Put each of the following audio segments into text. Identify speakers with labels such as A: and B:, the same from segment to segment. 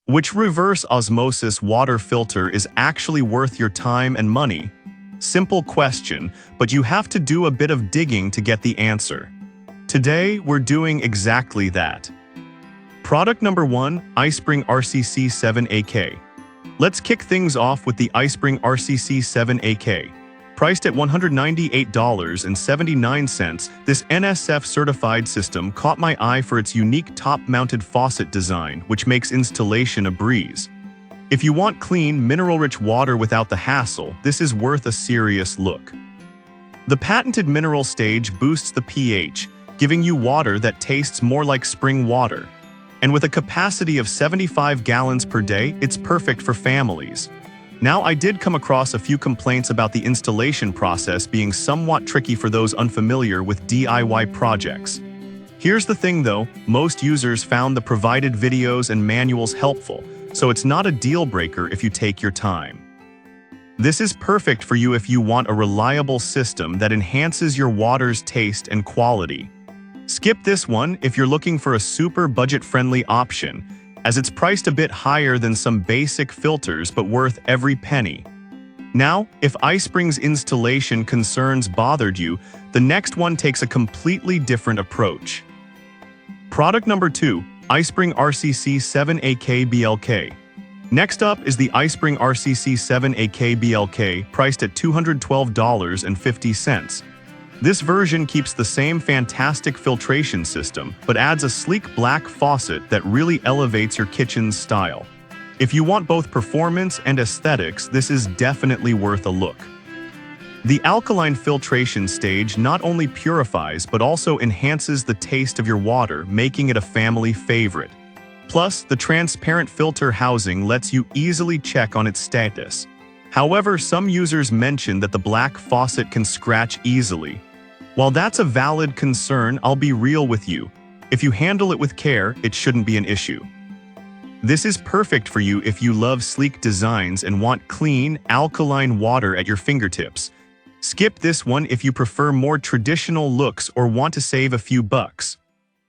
A: Which reverse osmosis water filter is actually worth your time and money? Simple question, but you have to do a bit of digging to get the answer. Today, we're doing exactly that. Product number 1, iSpring RCC7AK. Let's kick things off with the iSpring RCC7AK. Priced at $198.79, this NSF-certified system caught my eye for its unique top-mounted faucet design, which makes installation a breeze. If you want clean, mineral-rich water without the hassle, this is worth a serious look. The patented mineral stage boosts the pH, giving you water that tastes more like spring water. And with a capacity of 75 gallons per day, it's perfect for families. Now, I did come across a few complaints about the installation process being somewhat tricky for those unfamiliar with DIY projects. Here's the thing though, most users found the provided videos and manuals helpful, so it's not a deal breaker if you take your time. This is perfect for you if you want a reliable system that enhances your water's taste and quality. Skip this one if you're looking for a super budget-friendly option, as it's priced a bit higher than some basic filters but worth every penny. Now, if iSpring's installation concerns bothered you, the next one takes a completely different approach. Product number 2, iSpring RCC7AK BLK. Next up is the iSpring RCC7AK BLK, priced at $212.50. This version keeps the same fantastic filtration system, but adds a sleek black faucet that really elevates your kitchen's style. If you want both performance and aesthetics, this is definitely worth a look. The alkaline filtration stage not only purifies but also enhances the taste of your water, making it a family favorite. Plus, the transparent filter housing lets you easily check on its status. However, some users mention that the black faucet can scratch easily. While that's a valid concern, I'll be real with you. If you handle it with care, it shouldn't be an issue. This is perfect for you if you love sleek designs and want clean, alkaline water at your fingertips. Skip this one if you prefer more traditional looks or want to save a few bucks.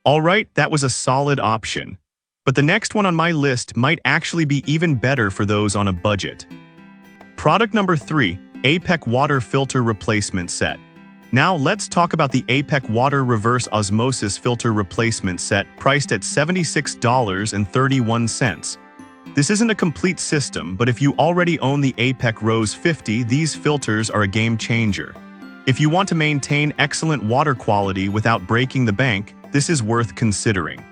A: Alright, that was a solid option. But the next one on my list might actually be even better for those on a budget. Product number 3, APEC Water Filter Replacement Set. Now let's talk about the APEC Water Reverse Osmosis Filter Replacement Set, priced at $76.31. This isn't a complete system, but if you already own the APEC Rose 50, these filters are a game changer. If you want to maintain excellent water quality without breaking the bank, this is worth considering.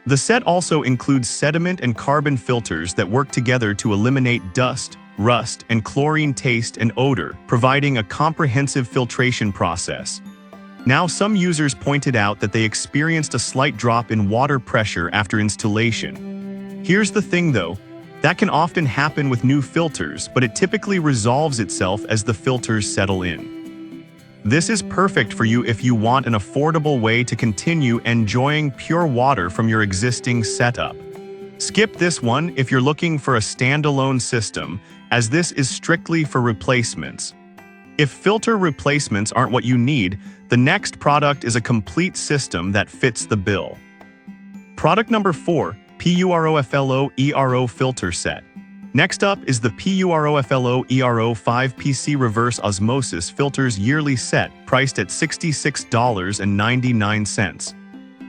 A: The set also includes sediment and carbon filters that work together to eliminate dust, rust, and chlorine taste and odor, providing a comprehensive filtration process. Now, some users pointed out that they experienced a slight drop in water pressure after installation. Here's the thing though, that can often happen with new filters, but it typically resolves itself as the filters settle in. This is perfect for you if you want an affordable way to continue enjoying pure water from your existing setup. Skip this one if you're looking for a standalone system, as this is strictly for replacements. If filter replacements aren't what you need, the next product is a complete system that fits the bill. Product number 4, PUROFLO ERO Filter Set. Next up is the PUROFLO ERO 5PC Reverse Osmosis Filters Yearly Set, priced at $66.99.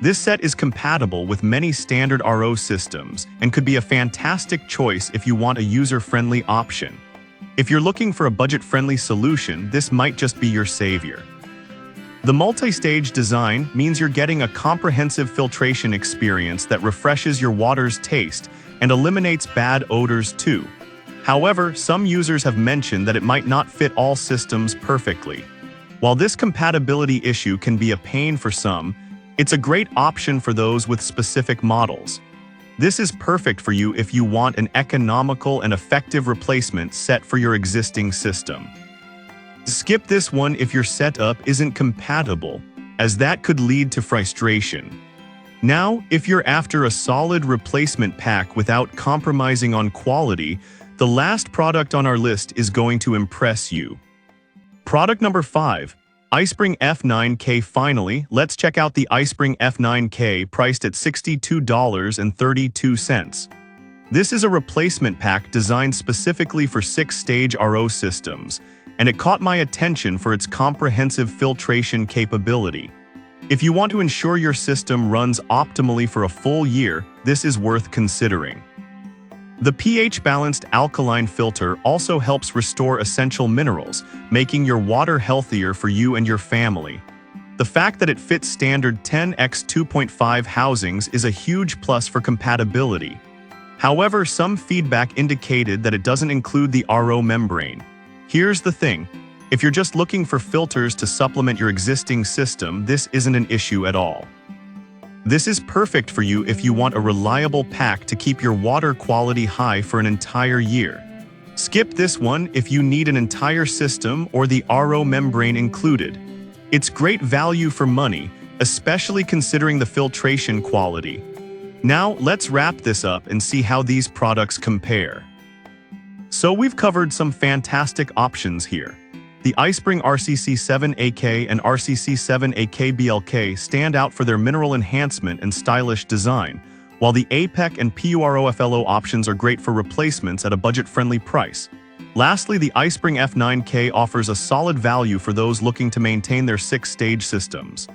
A: This set is compatible with many standard RO systems and could be a fantastic choice if you want a user-friendly option. If you're looking for a budget-friendly solution, this might just be your savior. The multi-stage design means you're getting a comprehensive filtration experience that refreshes your water's taste and eliminates bad odors too. However, some users have mentioned that it might not fit all systems perfectly. While this compatibility issue can be a pain for some, it's a great option for those with specific models. This is perfect for you if you want an economical and effective replacement set for your existing system. Skip this one if your setup isn't compatible, as that could lead to frustration. Now, if you're after a solid replacement pack without compromising on quality, the last product on our list is going to impress you. Product number 5. iSpring F9K. Finally, let's check out the iSpring F9K, priced at $62.32. This is a replacement pack designed specifically for 6-stage RO systems, and it caught my attention for its comprehensive filtration capability. If you want to ensure your system runs optimally for a full year, this is worth considering. The pH-balanced alkaline filter also helps restore essential minerals, making your water healthier for you and your family. The fact that it fits standard 10x2.5 housings is a huge plus for compatibility. However, some feedback indicated that it doesn't include the RO membrane. Here's the thing. If you're just looking for filters to supplement your existing system, this isn't an issue at all. This is perfect for you if you want a reliable pack to keep your water quality high for an entire year. Skip this one if you need an entire system or the RO membrane included. It's great value for money, especially considering the filtration quality. Now, let's wrap this up and see how these products compare. So we've covered some fantastic options here. The iSpring RCC7AK and RCC7AK BLK stand out for their mineral enhancement and stylish design, while the APEC and PUROFLO options are great for replacements at a budget-friendly price. Lastly, the iSpring F9K offers a solid value for those looking to maintain their 6-stage systems.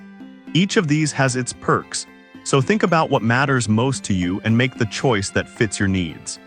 A: Each of these has its perks, so think about what matters most to you and make the choice that fits your needs.